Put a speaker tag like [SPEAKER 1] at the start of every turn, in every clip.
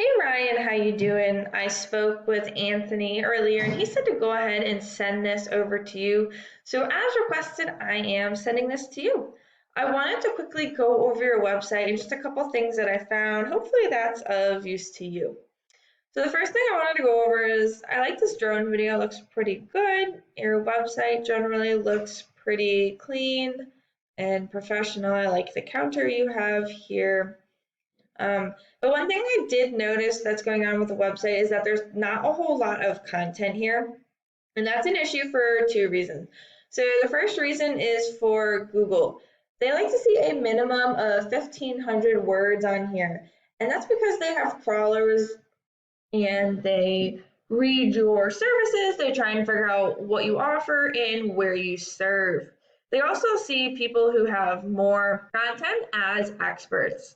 [SPEAKER 1] Hey Ryan, how you doing? I spoke with Anthony earlier and he said to go ahead and send this over to you. So as requested, I am sending this to you. I wanted to quickly go over your website and just a couple things that I found. Hopefully that's of use to you. So the first thing I wanted to go over is I like this drone video, it looks pretty good. Your website generally looks pretty clean and professional. I like the counter you have here. But one thing I did notice that's going on with the website is that there's not a whole lot of content here, and that's an issue for two reasons. So the first reason is for Google. They like to see a minimum of 1,500 words on here, and that's because they have crawlers and they read your services, they try and figure out what you offer and where you serve. They also see people who have more content as experts.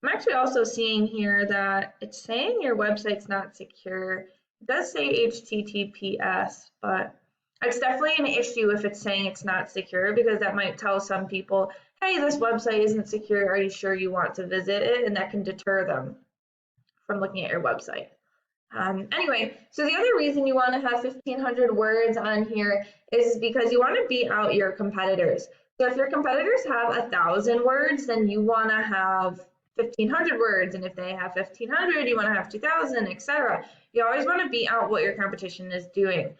[SPEAKER 1] I'm actually also seeing here that it's saying your website's not secure. It does say HTTPS, but it's definitely an issue if it's saying it's not secure because that might tell some people, hey, this website isn't secure. Are you sure you want to visit it? And that can deter them from looking at your website. Anyway, so the other reason you want to have 1,500 words on here is because you want to beat out your competitors. So if your competitors have 1,000 words, then you want to have 1,500 words, and if they have 1,500, you want to have 2,000, etc. You always want to beat out what your competition is doing.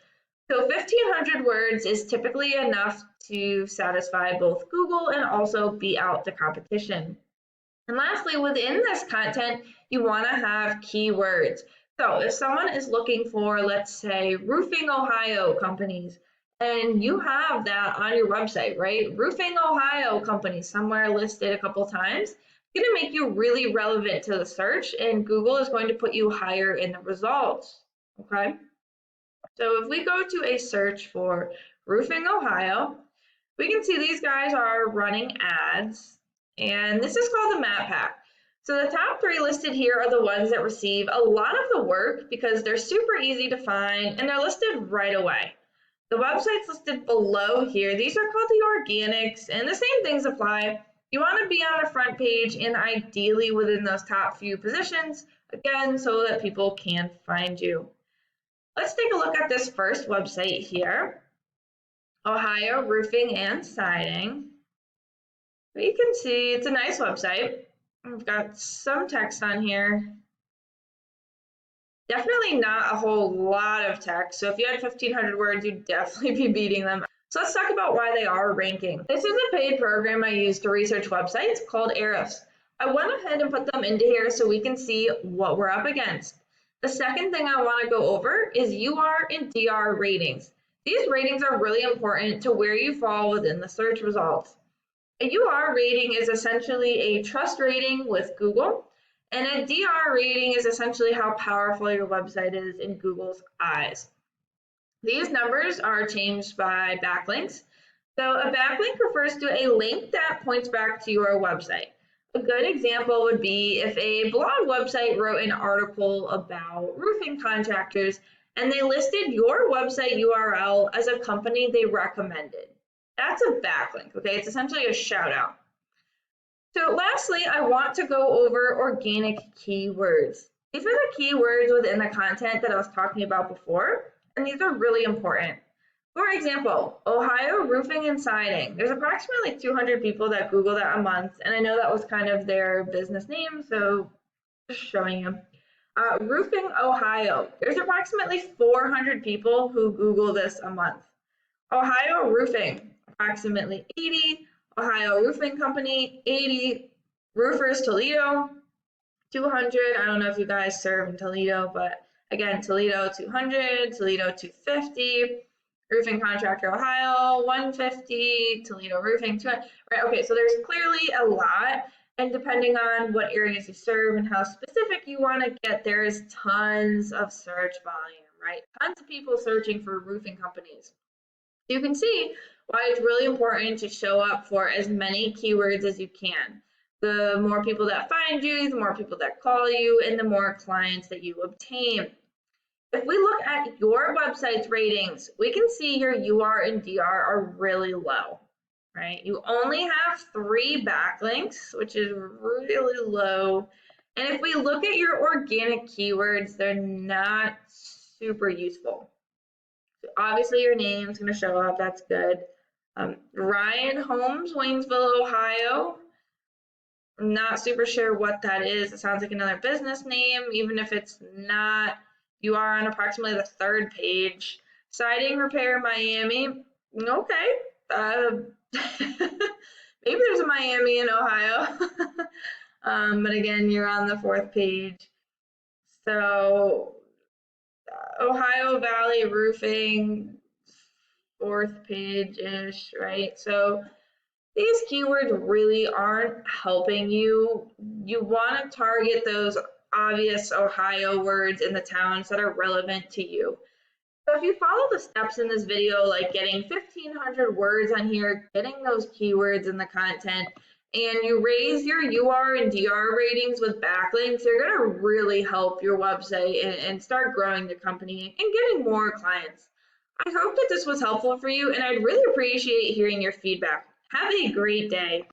[SPEAKER 1] So 1,500 words is typically enough to satisfy both Google and also beat out the competition. And lastly, within this content, you want to have keywords. So if someone is looking for, let's say, Roofing Ohio companies, and you have that on your website, right? Roofing Ohio companies somewhere listed a couple times, it's going to make you really relevant to the search, and Google is going to put you higher in the results, okay? So if we go to a search for Roofing Ohio, we can see these guys are running ads, and this is called the Map Pack. So the top three listed here are the ones that receive a lot of the work because they're super easy to find and they're listed right away. The websites listed below here, these are called the organics, and the same things apply. You want to be on the front page and ideally within those top few positions, again, so that people can find you. Let's take a look at this first website here, Ohio Roofing and Siding. You can see it's a nice website. I've got some text on here. Definitely not a whole lot of text. So if you had 1,500 words, you'd definitely be beating them. So let's talk about why they are ranking. This is a paid program I use to research websites called Ahrefs. I went ahead and put them into here so we can see what we're up against. The second thing I want to go over is UR and DR ratings. These ratings are really important to where you fall within the search results. A UR rating is essentially a trust rating with Google, and a DR rating is essentially how powerful your website is in Google's eyes. These numbers are changed by backlinks. So a backlink refers to a link that points back to your website. A good example would be if a blog website wrote an article about roofing contractors and they listed your website URL as a company they recommended. That's a backlink, okay? It's essentially a shout out. So lastly, I want to go over organic keywords. These are the keywords within the content that I was talking about before, and these are really important. For example, Ohio Roofing and Siding. There's approximately 200 people that Google that a month, and I know that was kind of their business name, so just showing you. Roofing Ohio. There's approximately 400 people who Google this a month. Ohio Roofing, approximately 80. Ohio Roofing Company, 80. Roofers Toledo, 200. I don't know if you guys serve in Toledo, but again, Toledo 200, Toledo 250. Roofing Contractor Ohio, 150, Toledo Roofing, 200, right? Okay, so there's clearly a lot, and depending on what areas you serve and how specific you want to get, there is tons of search volume, right? Tons of people searching for roofing companies. You can see why it's really important to show up for as many keywords as you can. The more people that find you, the more people that call you, and the more clients that you obtain. If we look at your website's ratings, we can see your UR and DR are really low, right? You only have 3 backlinks, which is really low. And if we look at your organic keywords, they're not super useful. So obviously, your name's going to show up. That's good. Ryan Holmes, Waynesville, Ohio. I'm not super sure what that is. It sounds like another business name, even if it's not. You are on approximately the third page. Siding Repair Miami. Okay. Uh, maybe there's a Miami in Ohio. But again, you're on the fourth page. So, Ohio Valley Roofing, fourth page ish, right? So, these keywords really aren't helping you. You want to target those obvious Ohio words in the towns that are relevant to you. So if you follow the steps in this video, like getting 1,500 words on here, getting those keywords in the content, and you raise your UR and DR ratings with backlinks, they're going to really help your website and start growing the company and getting more clients. I hope that this was helpful for you, and I'd really appreciate hearing your feedback. Have a great day.